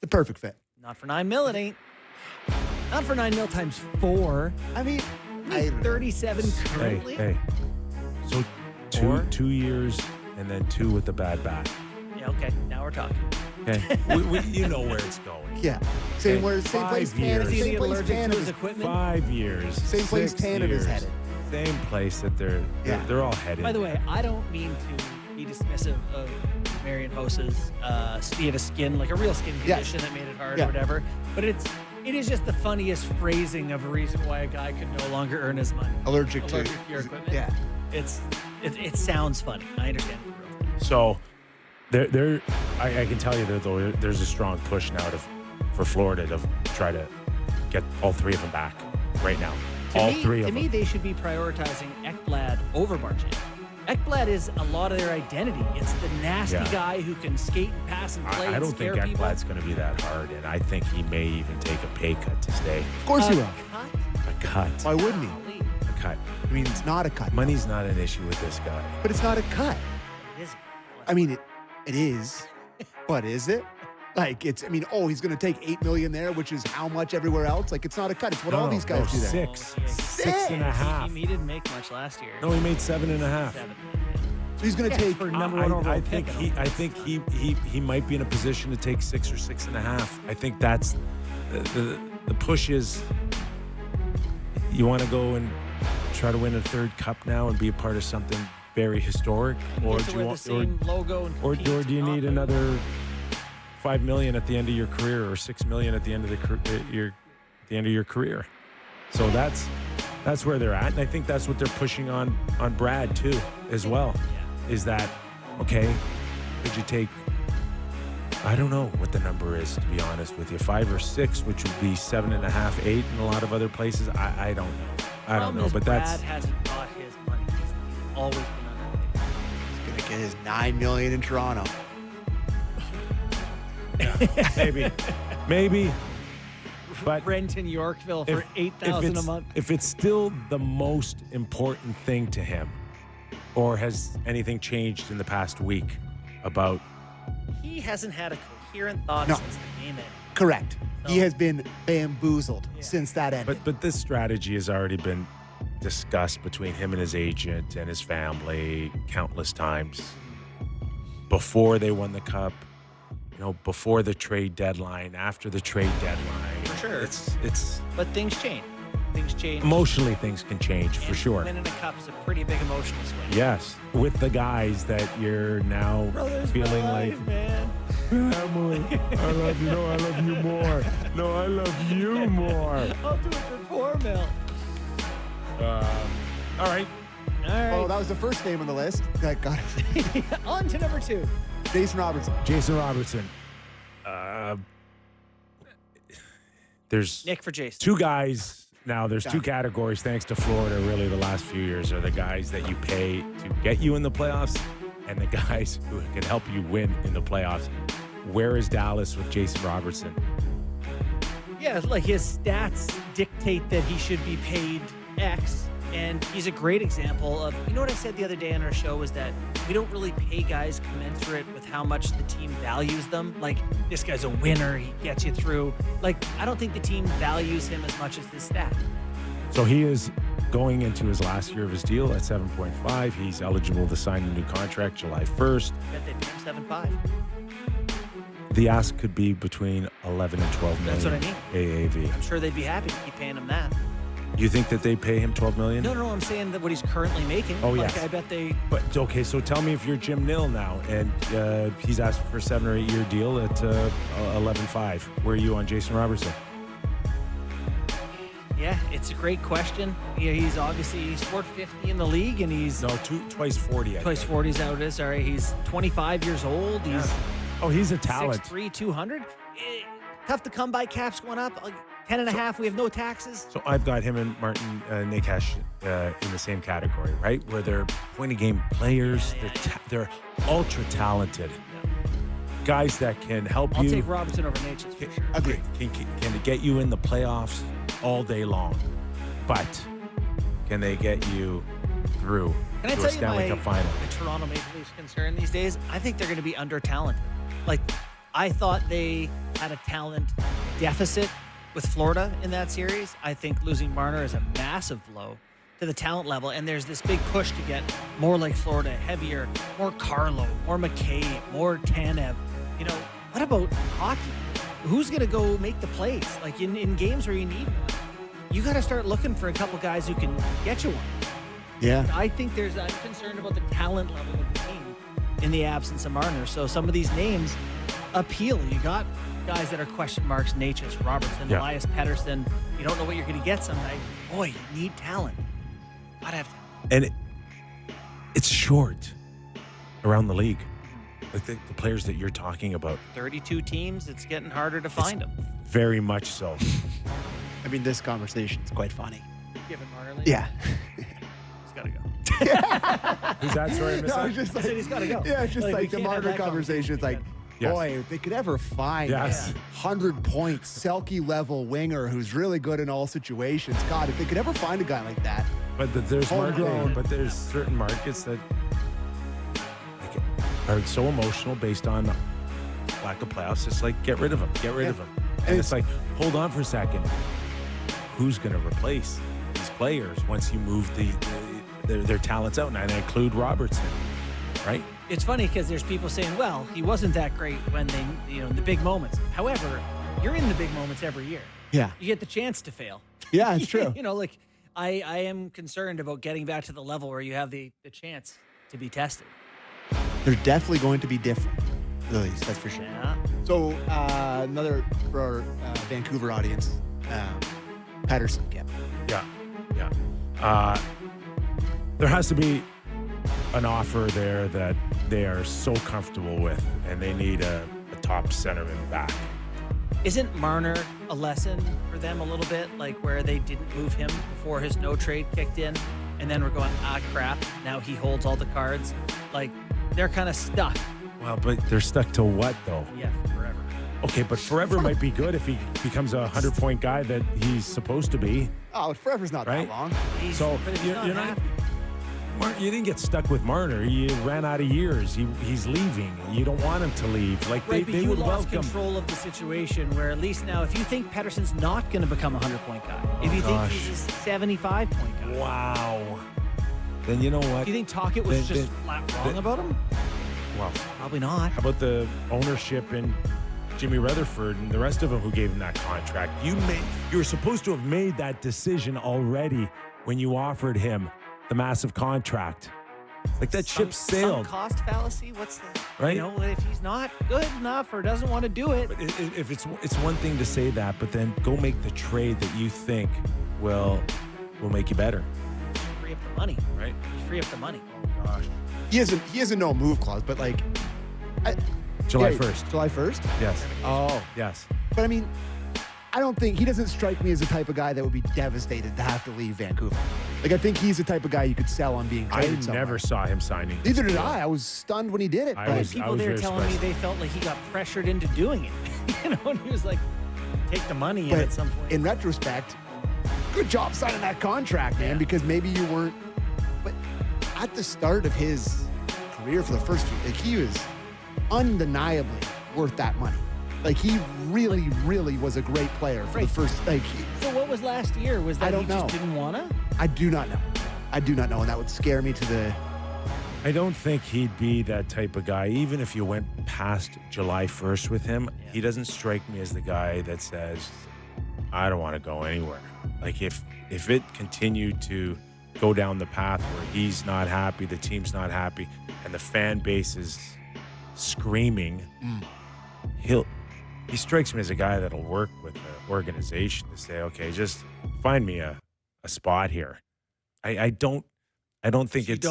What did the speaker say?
The perfect fit. Not for $9 million, it ain't. Not for $9 million times 4. I mean, He's 37 currently. Hey. So 2 years and then 2 with the bad back. Yeah, okay. Now we're talking. Okay. You know where it's going. Yeah. Same Okay. same place 5 years. Canada. Is he Same place allergic to his Canada's. equipment? 5 years. Same place 6 Canada's years. headed. Same place that they're all headed. By the way, I don't mean to be dismissive of Marian Hossa's he had a skin, like a real skin condition that made it hard or whatever. But it is just the funniest phrasing of a reason why a guy could no longer earn his money. Allergic to your equipment. Yeah. It sounds funny. I understand. So I can tell you that though there's a strong push now for Florida to try to get all 3 of them back right now. To me, they should be prioritizing Ekblad over Marchand. Ekblad is a lot of their identity. It's the nasty guy who can skate and pass and play. I don't think Ekblad's going to be that hard, and I think he may even take a pay cut to stay. Of course he will. A cut. Why wouldn't he? A cut. I mean, it's not a cut. Money's not an issue with this guy. But it's not a cut. It is. I mean, it is. But is it? Like, he's going to take $8 million there, which is how much everywhere else? Like, it's not a cut. It's what all these guys do there. 6. 6.5. He didn't make much last year. No, he made 7.5. So he's going to take for number one overall pick. I think he might be in a position to take 6 or 6.5. I think that's the push is you want to go and try to win a 3rd cup now and be a part of something very historic, or do you want, or do you need another $5 million at the end of your career, or $6 million at the end of your career? So that's where they're at, and I think that's what they're pushing on Brad too, as well. Yeah. Is that okay? Could you take? I don't know what the number is, to be honest with you. 5 or 6, which would be 7.5, 8 in a lot of other places. I don't know. I don't know, but Brad hasn't got his money. He's always been underpaid. He's going to get his $9 million in Toronto. Yeah, maybe. But rent in Yorkville for $8,000 a month. If it's still the most important thing to him, or has anything changed in the past week about? He hasn't had a coherent thought since the game ended. Correct. So, he has been bamboozled since that ended. But this strategy has already been discussed between him and his agent and his family countless times before they won the cup. Before the trade deadline, after the trade deadline. For sure. It's. But things change. Things change. Emotionally, things can change, for sure. Winning a cup is a pretty big emotional swing. Yes. With the guys that you're now feeling like, man. Family, I love you. No, I love you more. No, I love you more. I'll do it for 4 mil. All right. Oh, that was the first name on the list. That got it. On to number 2. Jason Robertson. There's Nick for Jason. 2 guys now. There's 2 categories, thanks to Florida, really, the last few years, are the guys that you pay to get you in the playoffs and the guys who can help you win in the playoffs. Where is Dallas with Jason Robertson? Yeah, like his stats dictate that he should be paid X. And he's a great example of, what I said the other day on our show was that we don't really pay guys commensurate with how much the team values them. Like, this guy's a winner, he gets you through. Like, I don't think the team values him as much as his stat. So he is going into his last year of his deal at 7.5. He's eligible to sign a new contract July 1st. Bet they pay him 7.5. The ask could be between 11 and 12 million. That's what I mean. AAV. I'm sure they'd be happy to keep paying him that. You think that they pay him $12 million? No, I'm saying that what he's currently making. Oh, like, yes. I bet they. But okay, so tell me if you're Jim Nill now, and he's asking for a 7 or 8 year deal at 11.5. Where are you on Jason Robertson? Yeah, it's a great question. Yeah, he's scored 50 in the league, and he's twice 40. Twice 40 is how it is. Sorry, he's 25 years old. He's a talent. 6'3", 200. Tough to come by. Caps going up. 10.5. We have no taxes. So I've got him and Martin Nakash in the same category, right? Where they're point of game players. They're ultra talented. Guys that can help you. I'll take Robertson over Natchez for sure. Agreed. Can get you in the playoffs all day long, but can they get you through Can I to tell a Stanley Cup final? The Toronto Maple Leafs concern these days? I think they're going to be under talented. Like, I thought they had a talent deficit with Florida in that series. I think losing Marner is a massive blow to the talent level, and there's this big push to get more like Florida, heavier, more Carlo, more McCabe, more Tanev. You know, what about hockey? Who's going to go make the plays? Like in games where you need one, you got to start looking for a couple guys who can get you one. Yeah. I'm concerned about the talent level of the team in the absence of Marner. So some of these names appeal. You got guys that are question marks, Natchez, Robertson, Elias Pettersson. You don't know what you're going to get some night. Boy, you need talent. Gotta have talent. And it's short around the league. Like the players that you're talking about. 32 teams, it's getting harder to find them. Very much so. I mean, this conversation is quite funny. Given Marner league? Yeah. He's got to go. Who's that? Sorry, I missed No, that. it's just I said he's gotta go. Yeah, it's just Like, like we the can't have Marner that conversation. It's like, Yes. boy, if they could ever find Yes. a 100-point Selke level winger who's really good in all situations. God, if they could ever find a guy like that. But there's Homegrown. but there's certain markets that like, are so emotional based on lack of playoffs. It's like get rid of them, and it's like hold on for a second. Who's going to replace these players once you move their talents out? And I include Robertson, right? It's funny because there's people saying, well, he wasn't that great when they, in the big moments. However, you're in the big moments every year. Yeah. You get the chance to fail. Yeah, it's true. Like I am concerned about getting back to the level where you have the chance to be tested. They're definitely going to be different. Lilies, that's for sure. Yeah. So another for our Vancouver audience, Patterson. Yeah. There has to be an offer there that they are so comfortable with, and they need a top centerman back. Isn't Marner a lesson for them a little bit, like where they didn't move him before his no trade kicked in, and then we're going, crap, now he holds all the cards? Like, they're kind of stuck. Well, but they're stuck to what, though? Yeah, forever. Okay, but forever might be good if he becomes a 100-point guy that he's supposed to be. Oh, forever's not Right? that long. So But if he's you're not. happy. You didn't get stuck with Marner. You ran out of years. He's leaving. You don't want him to leave. Like Right, but they you would lost welcome. control of the situation where at least now, if you think Pettersson's not going to become a 100-point guy, if you gosh. think he's a 75-point guy, Wow. Then you know what? do you think Tocchet was Then- just flat wrong about him? Well, Probably not. how about the ownership and Jimmy Rutherford and the rest of them who gave him that contract? You were supposed to have made that decision already when you offered him the massive contract. Like that ship sailed. Some cost fallacy. What's the Right? If he's not good enough or doesn't want to do it, But if it's one thing to say that, but then go make the trade that you think will make you better, free up the money. right? You free up the money. Oh gosh. He has a no move clause, but like July yeah, 1st. July 1st? Yes. Oh. Yes. But I mean, I don't think he doesn't strike me as the type of guy that would be devastated to have to leave Vancouver. Like, I think he's the type of guy you could sell on being I traded somewhere. never saw him signing. Neither this did deal. I. I was stunned when he did it. I but- was- People there very telling me surprised. they felt like he got pressured into doing it. And he was like, take the money in But at some point. in retrospect, good job signing that contract, man, Yeah. because maybe you weren't. But at the start of his career for the first few, like, he was undeniably worth that money. Like, he really, really was a great player for Right. the first, So what was last year? Was that I don't he just know. didn't want to? I do not know. And that would scare me to the. I don't think he'd be that type of guy. Even if you went past July 1st with him, he doesn't strike me as the guy that says, I don't want to go anywhere. Like if it continued to go down the path where he's not happy, the team's not happy, and the fan base is screaming, he strikes me as a guy that'll work with the organization to say, okay, just find me a spot here. I don't think it's